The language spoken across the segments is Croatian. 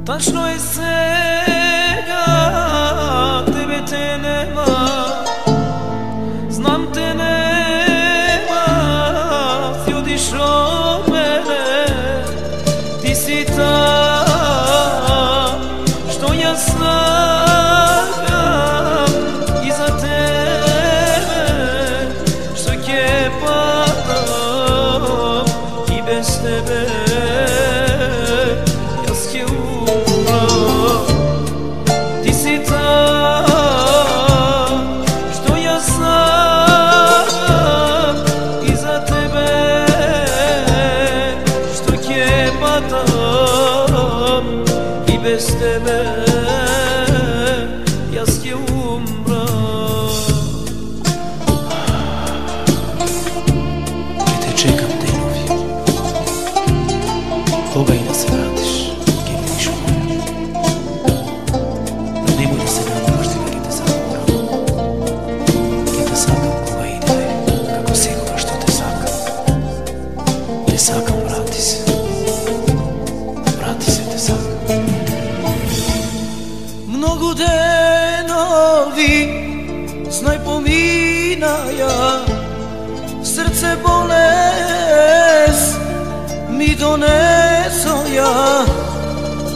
Tačno je svega, tebe te nema. Znam te nema, si odišao od mene. Ti si ta što ja slagam iza tebe, što ke padam i bez tebe. Bez tebe jaz ќе umrem. I te čekam denovi, koga i da se vratiš, ke mi više moja. No nemoj da se nadaš ti da ke te zagovoram. Ke te sakam koga ide, kako sigura što te sakam. Te sakam, vrati se. Vrati se, te sakam. Mnogo denovi znaj pominaja, srce bolest mi doneso ja.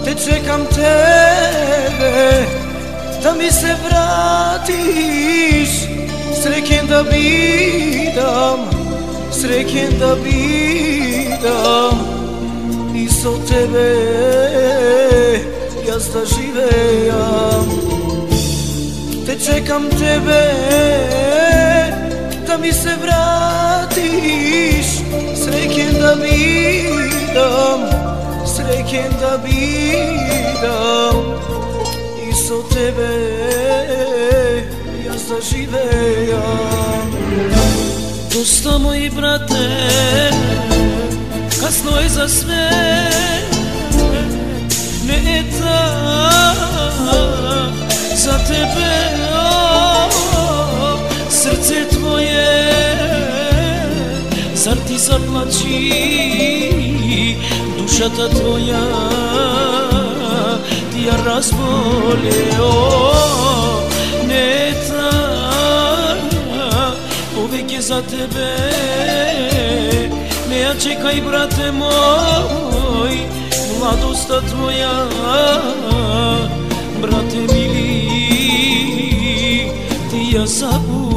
Te čekam tebe da mi se vratiš, srećen da bidam, srećen da bidam i so tebe jaz da živejam. Te čekam tebe da mi se vratiš, srećen da bidam, srećen da bidam i so tebe jaz da živejam. Dosta moji brate, kasno je za sve, ne je za tebe, srce tvoje, zar ti zaplači, dušata tvoja ti ja razbole, ne je uvijek je za tebe, ne ja čekaj brate moj, mladosta tvoja, brate mili, ti ja zabudim.